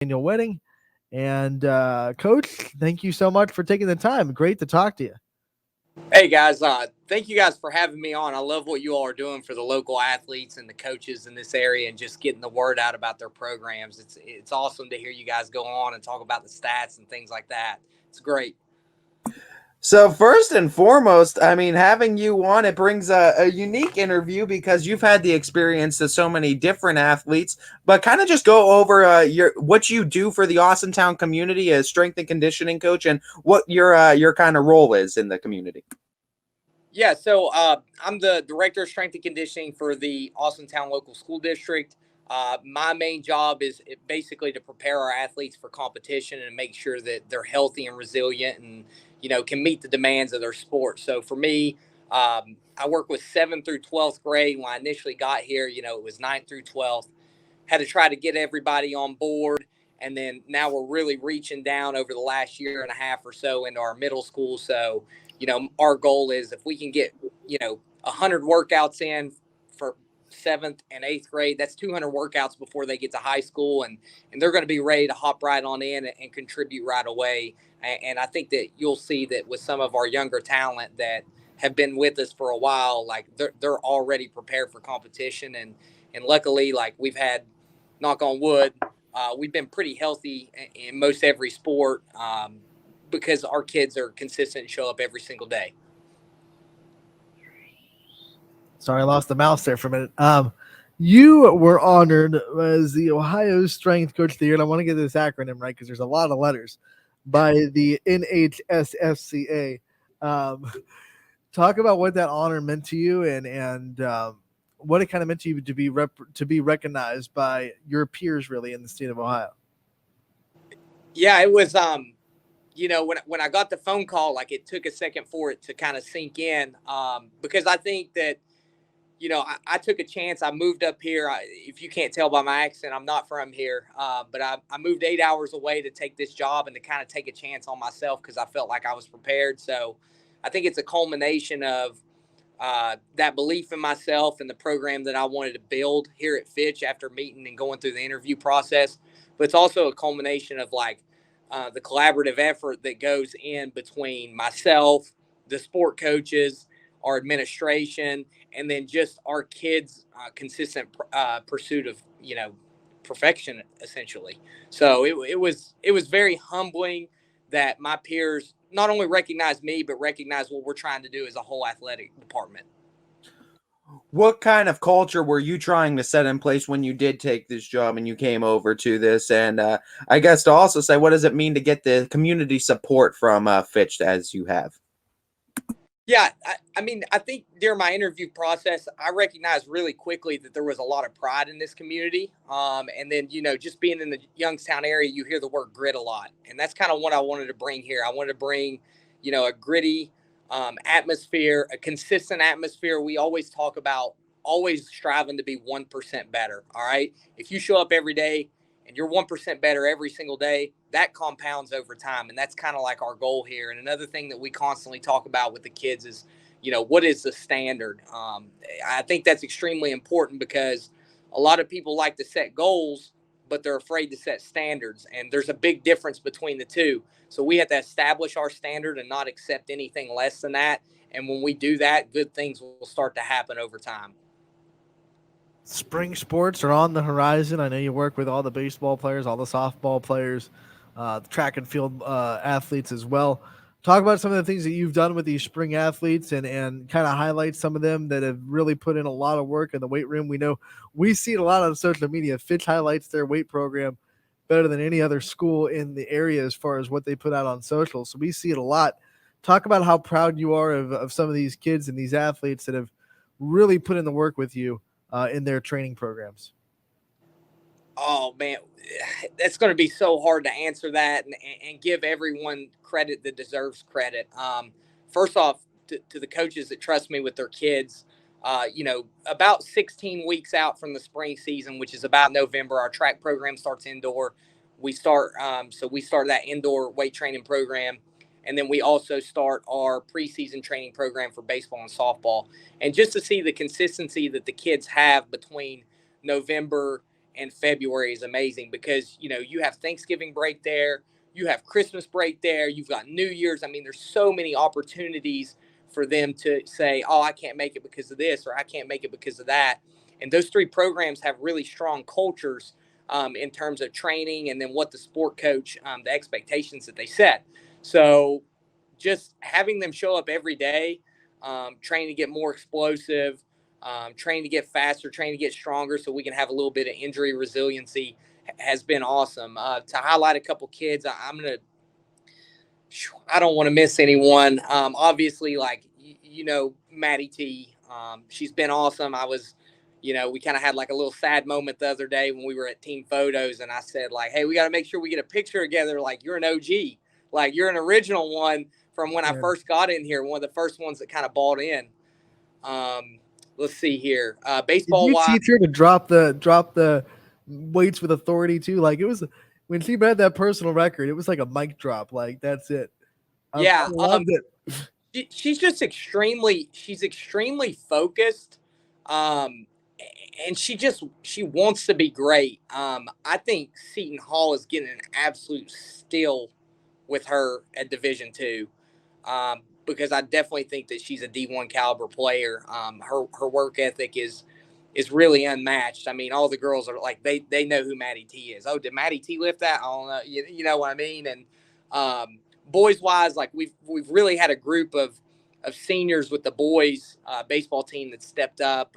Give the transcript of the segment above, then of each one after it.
annual wedding. And Coach, thank you so much for taking the time. Great to talk to you. Hey guys, thank you guys for having me on. I love what you all are doing for the local athletes and the coaches in this area, and just getting the word out about their programs. It's awesome to hear you guys go on and talk about the stats and things like that. It's great. So first and foremost, I mean, having you on, it brings a unique interview because you've had the experience of so many different athletes. But kind of just go over what you do for the Austintown community as strength and conditioning coach, and what your kind of role is in the community. Yeah, so I'm the director of strength and conditioning for the Austintown local school district. My main job is basically to prepare our athletes for competition and make sure that they're healthy and resilient, and can meet the demands of their sport. So for me, I work with 7th through 12th grade. When I initially got here, it was 9th through 12th. Had to try to get everybody on board, and then now we're really reaching down over the last year and a half or so into our middle school. So our goal is, if we can get 100 workouts in for 7th and 8th grade, that's 200 workouts before they get to high school, and they're going to be ready to hop right on in and contribute right away. And I think that you'll see that with some of our younger talent that have been with us for a while, like they're already prepared for competition. And luckily, like, we've had, knock on wood, we've been pretty healthy in most every sport, because our kids are consistent and show up every single day. Sorry, I lost the mouse there for a minute. You were honored as the Ohio Strength Coach of the Year, and I want to get this acronym right because there's a lot of letters, by the NHSFCA. Talk about what that honor meant to you, and what it kind of meant to you to be recognized by your peers, really, in the state of Ohio. Yeah, it was. When I got the phone call, like, it took a second for it to kind of sink in, because I think that, I took a chance. I moved up here. If you can't tell by my accent, I'm not from here, but I moved 8 hours away to take this job and to kind of take a chance on myself because I felt like I was prepared. So I think it's a culmination of that belief in myself and the program that I wanted to build here at Fitch after meeting and going through the interview process. But it's also a culmination of, like, the collaborative effort that goes in between myself, the sport coaches, our administration, and then just our kids' consistent pursuit of perfection, essentially. So it was very humbling that my peers not only recognize me, but recognize what we're trying to do as a whole athletic department. What kind of culture were you trying to set in place when you did take this job and you came over to this? And I guess to also say, what does it mean to get the community support from Fitch as you have? Yeah, I mean, I think during my interview process, I recognized really quickly that there was a lot of pride in this community. And then, just being in the Youngstown area, you hear the word grit a lot. And that's kind of what I wanted to bring here. I wanted to bring, a gritty atmosphere, a consistent atmosphere. We always talk about always striving to be 1% better. All right. If you show up every day and you're 1% better every single day, that compounds over time. And that's kind of like our goal here. And another thing that we constantly talk about with the kids is, what is the standard? I think that's extremely important because a lot of people like to set goals, but they're afraid to set standards. And there's a big difference between the two. So we have to establish our standard and not accept anything less than that. And when we do that, good things will start to happen over time. Spring sports are on the horizon. I know you work with all the baseball players, all the softball players, the track and field athletes as well. Talk about some of the things that you've done with these spring athletes, and kind of highlight some of them that have really put in a lot of work in the weight room. We know we see it a lot on social media. Fitch highlights their weight program better than any other school in the area as far as what they put out on social. So we see it a lot. Talk about how proud you are of some of these kids and these athletes that have really put in the work with you in their training programs. Oh man, that's going to be so hard to answer that and give everyone credit that deserves credit. First off, to the coaches that trust me with their kids, about 16 weeks out from the spring season, which is about November, our track program starts indoor. We start that indoor weight training program. And then we also start our preseason training program for baseball and softball. And just to see the consistency that the kids have between November and February is amazing because, you have Thanksgiving break there, you have Christmas break there, you've got New Year's. I mean, there's so many opportunities for them to say, oh, I can't make it because of this, or I can't make it because of that. And those three programs have really strong cultures in terms of training, and then what the sport coach, the expectations that they set. So just having them show up every day, training to get more explosive, training to get faster, training to get stronger so we can have a little bit of injury resiliency has been awesome. To highlight a couple kids, I don't want to miss anyone. Obviously, like, Maddie T, she's been awesome. We kind of had like a little sad moment the other day when we were at team photos, and I said, like, hey, we got to make sure we get a picture together. Like, you're an OG, like you're an original one from when I first got in here, one of the first ones that kind of bought in. Let's see here. Baseball Did you wise, teach her to drop the weights with authority too? Like, it was when she read that personal record, it was like a mic drop. Like, that's it. I yeah. loved it. She's just extremely focused. And she wants to be great. I think Seton Hall is getting an absolute steal with her at Division II, because I definitely think that she's a D1 caliber player. Her work ethic is really unmatched. I mean, all the girls are like, they know who Maddie T is. Oh, did Maddie T lift that? I don't know. You know what I mean? And boys wise, like we've really had a group of seniors with the boys baseball team that stepped up.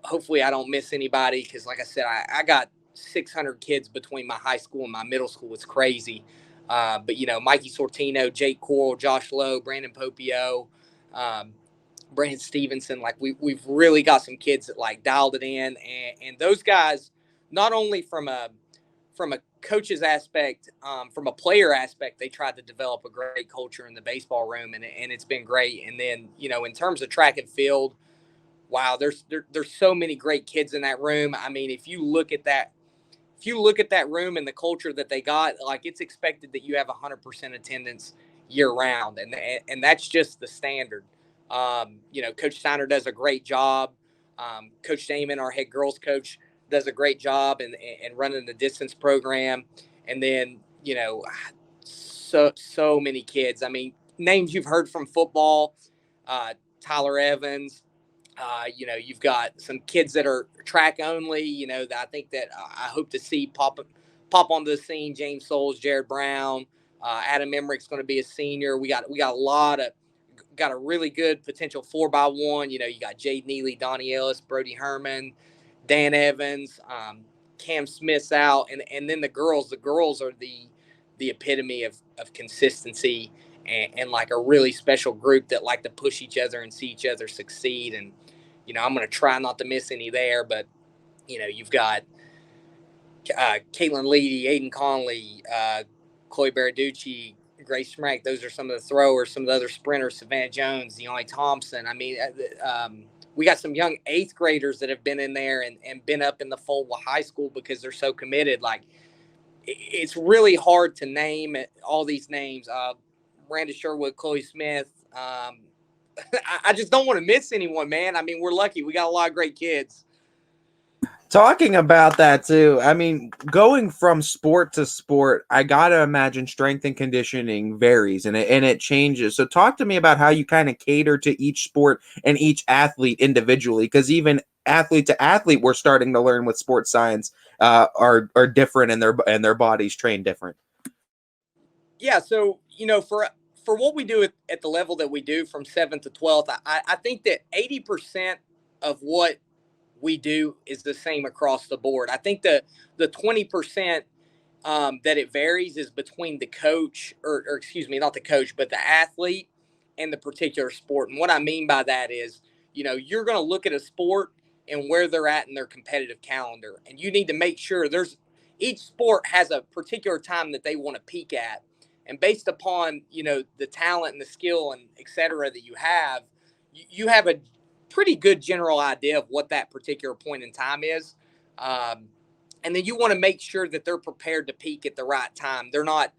Hopefully I don't miss anybody, because like I said, I got 600 kids between my high school and my middle school. It's crazy. But Mikey Sortino, Jake Coral, Josh Lowe, Brandon Popio, Brandon Stevenson, like we've really got some kids that like dialed it in, and those guys, not only from a coach's aspect, from a player aspect, they tried to develop a great culture in the baseball room, and it's been great. And then, in terms of track and field, wow, there's so many great kids in that room. I mean, if you look at that room and the culture that they got, like, it's expected that you have 100% attendance year round. And that's just the standard. Coach Steiner does a great job. Coach Damon, our head girls coach, does a great job in running the distance program. And then, so many kids. I mean, names you've heard from football, Tyler Evans. You've got some kids that are track only, that I think that I hope to see pop onto the scene. James Souls, Jared Brown, Adam Emmerich's going to be a senior. We got a really good potential 4x1. You got Jade Neely, Donnie Ellis, Brody Herman, Dan Evans, Cam Smith's out. And then the girls are the epitome of consistency and like a really special group that like to push each other and see each other succeed. And, I'm going to try not to miss any there, but, you've got Caitlin Leedy, Aiden Conley, Chloe Baraducci, Grace Schmack. Those are some of the throwers, some of the other sprinters, Savannah Jones, Deonne Thompson. I mean, we got some young 8th graders that have been in there and been up in the fold with high school because they're so committed. Like, it's really hard to name all these names. Miranda Sherwood, Chloe Smith. I just don't want to miss anyone, man. I mean, we're lucky. We got a lot of great kids. Talking about that too, I mean, going from sport to sport, I gotta imagine strength and conditioning varies and it changes. So talk to me about how you kind of cater to each sport and each athlete individually, because even athlete to athlete, we're starting to learn with sports science are different and their bodies train different. Yeah, so for what we do at the level that we do from 7th to 12th, I think that 80% of what we do is the same across the board. I think the 20% that it varies is between the coach, or excuse me, not the coach, but the athlete and the particular sport. And what I mean by that is, you're going to look at a sport and where they're at in their competitive calendar, and you need to make sure each sport has a particular time that they want to peak at. And based upon, the talent and the skill and et cetera that you have a pretty good general idea of what that particular point in time is. And then you want to make sure that they're prepared to peak at the right time. They're not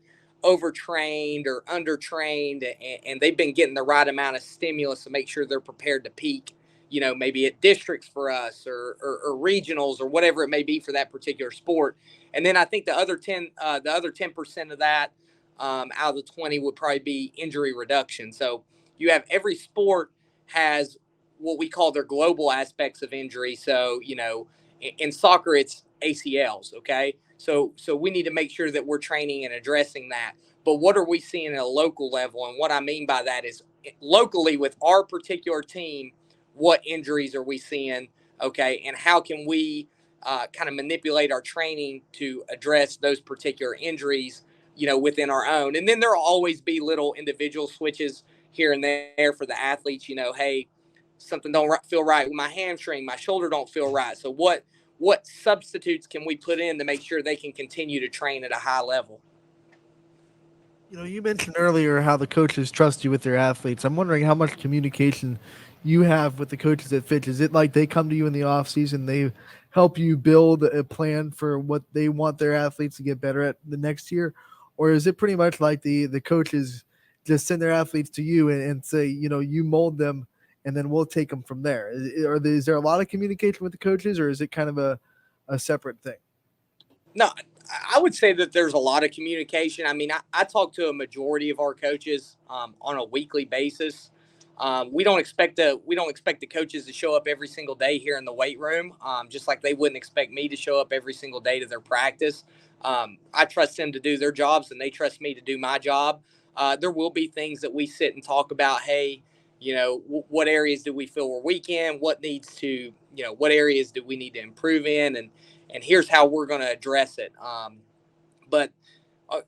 overtrained or undertrained, and they've been getting the right amount of stimulus to make sure they're prepared to peak, maybe at districts for us or regionals or whatever it may be for that particular sport. And then I think the other 10% of that out of the 20 would probably be injury reduction. So you have every sport has what we call their global aspects of injury. So, in soccer, it's ACLs. Okay. So we need to make sure that we're training and addressing that. But what are we seeing at a local level? And what I mean by that is locally with our particular team, what injuries are we seeing? Okay. And how can we kind of manipulate our training to address those particular injuries, within our own. And then there'll always be little individual switches here and there for the athletes, hey, something don't feel right with my hamstring, my shoulder don't feel right. So what substitutes can we put in to make sure they can continue to train at a high level? You mentioned earlier how the coaches trust you with their athletes. I'm wondering how much communication you have with the coaches at Fitch. Is it like they come to you in the off season, they help you build a plan for what they want their athletes to get better at the next year? Or is it pretty much like the coaches just send their athletes to you and say, you mold them and then we'll take them from there? Is there a lot of communication with the coaches, or is it kind of a separate thing? No, I would say that there's a lot of communication. I mean, I talk to a majority of our coaches on a weekly basis. We don't expect the coaches to show up every single day here in the weight room, just like they wouldn't expect me to show up every single day to their practice. I trust them to do their jobs, and they trust me to do my job. There will be things that we sit and talk about. Hey, what areas do we feel we're weak in? What areas do we need to improve in? And here's how we're going to address it. But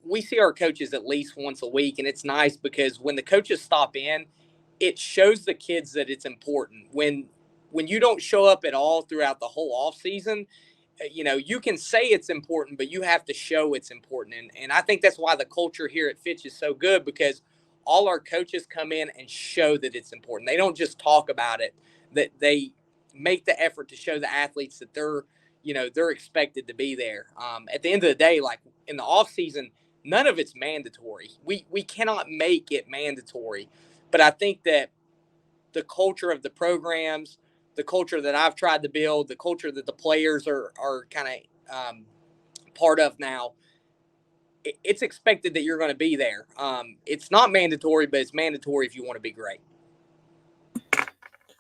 we see our coaches at least once a week, and it's nice because when the coaches stop in, it shows the kids that it's important. When you don't show up at all throughout the whole off season, you can say it's important, but you have to show it's important. And I think that's why the culture here at Fitch is so good, because all our coaches come in and show that it's important. They don't just talk about it, that they make the effort to show the athletes that they're expected to be there. At the end of the day, like in the off season, none of it's mandatory. We cannot make it mandatory, but I think that the culture of the programs, the culture that I've tried to build, the culture that the players are kind of part of now, it's expected that you're going to be there. It's not mandatory, but it's mandatory if you want to be great.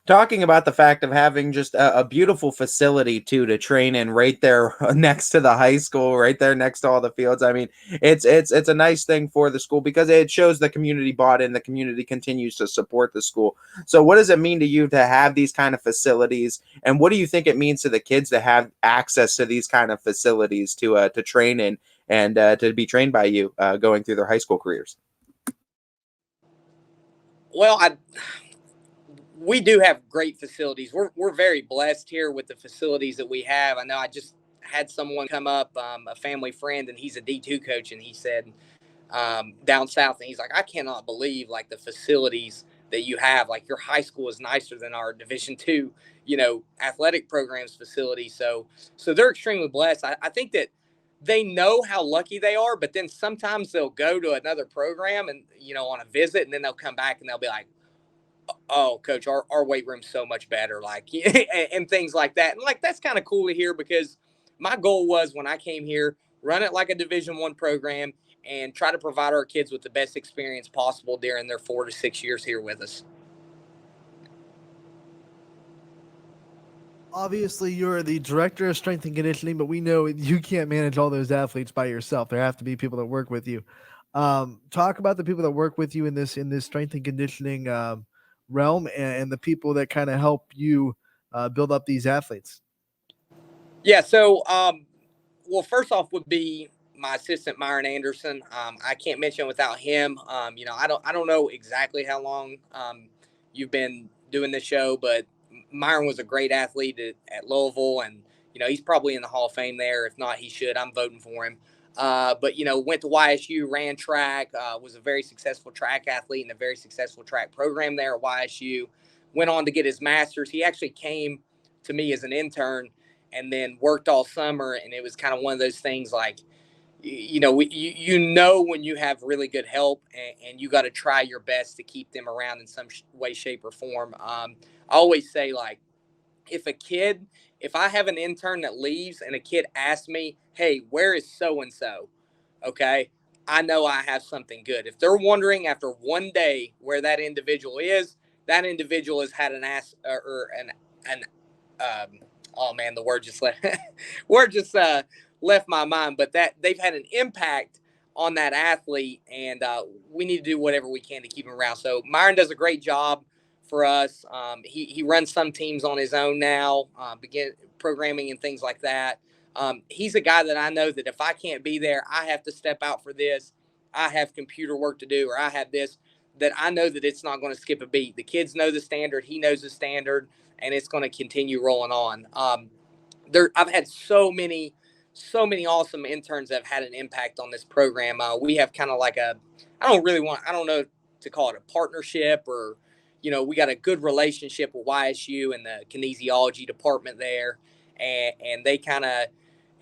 Talking about the fact of having just a beautiful facility too to train in right there next to the high school, right there next to all the fields. I mean, it's a nice thing for the school because it shows the community bought in, the community continues to support the school. So what does it mean to you to have these kind of facilities, and what do you think it means to the kids to have access to these kind of facilities to train in and to be trained by you going through their high school careers? Well, we do have great facilities. We're very blessed here with the facilities that we have. I know I just had someone come up, a family friend, and he's a D2 coach, and he said down south, and he's like, I cannot believe like the facilities that you have. Like your high school is nicer than our Division II, athletic programs facility. So they're extremely blessed. I think that they know how lucky they are, but then sometimes they'll go to another program and on a visit, and then they'll come back and they'll be like, oh, coach, our weight room's so much better, like, and things like that. And like, that's kind of cool to hear, because my goal was when I came here, run it like a Division I program and try to provide our kids with the best experience possible during their 4 to 6 years here with us. Obviously, you're the director of strength and conditioning, but we know you can't manage all those athletes by yourself. There have to be people that work with you. Talk about the people that work with you in this strength and conditioning realm, and the people that kind of help you build up these athletes. Yeah. So, well, first off would be my assistant, Myron Anderson. I can't mention without him. I don't know exactly how long you've been doing this show, but Myron was a great athlete at Louisville, and he's probably in the Hall of Fame there. If not, he should. I'm voting for him. But went to YSU, ran track, was a very successful track athlete and a very successful track program there at YSU. Went on to get his master's. He actually came to me as an intern and then worked all summer, and it was kind of one of those things like, when you have really good help, and you got to try your best to keep them around in some way, shape, or form. I always say, like, if I have an intern that leaves and a kid asks me, hey, where is so and so? Okay, I know I have something good. If they're wondering after one day where that individual is, that individual has had an oh man, the word just left left my mind, but that they've had an impact on that athlete, and we need to do whatever we can to keep him around. So Myron does a great job for us. He runs some teams on his own now, begin programming and things like that. He's a guy that I know that if I can't be there, I have to step out for this. I have computer work to do, or I have this, that I know that it's not going to skip a beat. The kids know the standard. He knows the standard, and it's going to continue rolling on. I've had so many awesome interns that have had an impact on this program. We have kind of like I don't know to call it a partnership, or, we got a good relationship with YSU and the kinesiology department there. And they kind of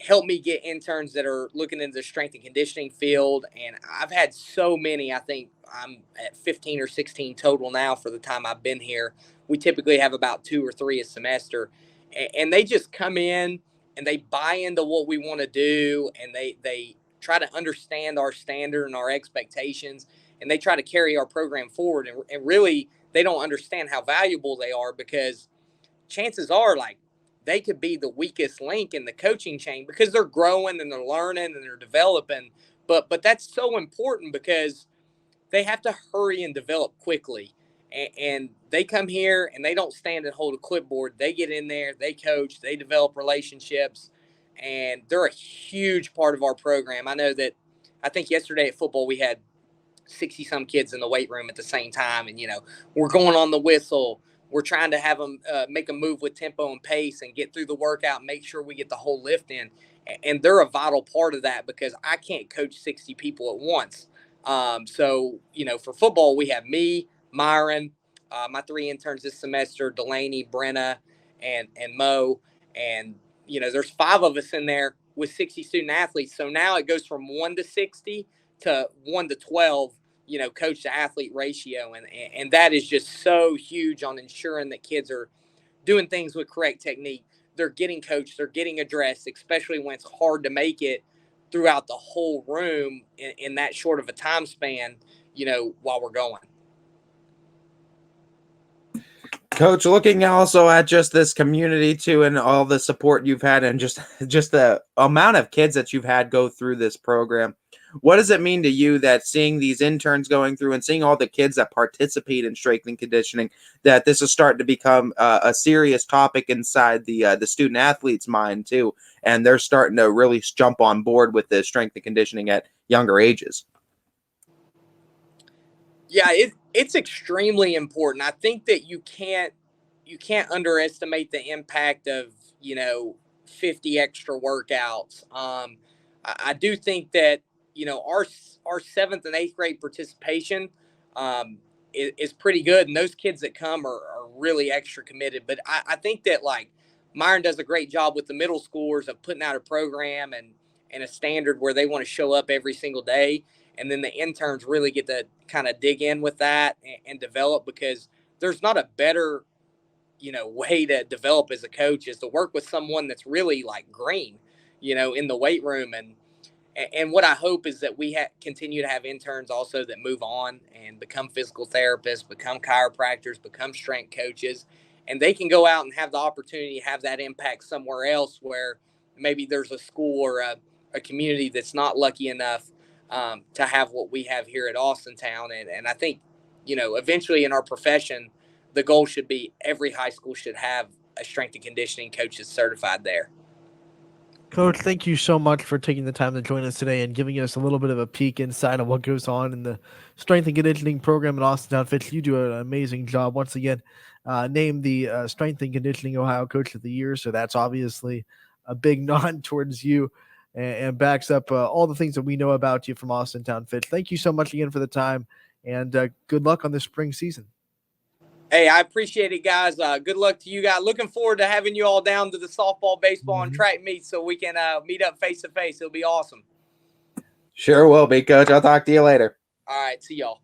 help me get interns that are looking into the strength and conditioning field. And I've had so many. I think I'm at 15 or 16 total now for the time I've been here. We typically have about 2 or 3 a semester, and they just come in and they buy into what we want to do, and they try to understand our standard and our expectations, and they try to carry our program forward. And really, they don't understand how valuable they are, because chances are, like, they could be the weakest link in the coaching chain, because they're growing and they're learning and they're developing. But that's so important, because they have to hurry and develop quickly. And they come here and they don't stand and hold a clipboard. They get in there, they coach, they develop relationships, and they're a huge part of our program. I think yesterday at football we had 60 some kids in the weight room at the same time. And, we're going on the whistle. We're trying to have them make a move with tempo and pace and get through the workout, make sure we get the whole lift in. And they're a vital part of that, because I can't coach 60 people at once. So, for football, we have me, Myron, my 3 interns this semester, Delaney, Brenna, and Mo. And, there's 5 of us in there with 60 student athletes. So now it goes from 1 to 60 to 1 to 12, coach to athlete ratio. And that is just so huge on ensuring that kids are doing things with correct technique. They're getting coached, they're getting addressed, especially when it's hard to make it throughout the whole room in that short of a time span, while we're going. Coach, looking also at just this community too, and all the support you've had, and just the amount of kids that you've had go through this program, what does it mean to you that seeing these interns going through and seeing all the kids that participate in strength and conditioning, that this is starting to become a serious topic inside the student athlete's mind too, and they're starting to really jump on board with the strength and conditioning at younger ages? Yeah, it's extremely important. I think that you can't underestimate the impact of 50 extra workouts. I do think that our 7th and 8th grade participation is pretty good, and those kids that come are really extra committed. But I think that, like, Myron does a great job with the middle schoolers of putting out a program and a standard where they want to show up every single day. And then the interns really get to kind of dig in with that and develop, because there's not a better, way to develop as a coach is to work with someone that's really like green, in the weight room. And what I hope is that we continue to have interns also that move on and become physical therapists, become chiropractors, become strength coaches, and they can go out and have the opportunity to have that impact somewhere else, where maybe there's a school or a community that's not lucky enough to have what we have here at Austintown. And I think, eventually in our profession, the goal should be every high school should have a strength and conditioning coach that's certified there. Coach, thank you so much for taking the time to join us today and giving us a little bit of a peek inside of what goes on in the strength and conditioning program at Austintown Fitch. You do an amazing job. Once again, named the Strength and Conditioning Ohio Coach of the Year. So that's obviously a big nod towards you, and backs up all the things that we know about you from Austintown Fitch. Thank you so much again for the time, and good luck on this spring season. Hey, I appreciate it, guys. Good luck to you guys. Looking forward to having you all down to the softball, baseball, and track meets so we can meet up face to face. It'll be awesome. Sure will be, Coach. I'll talk to you later. All right, see y'all.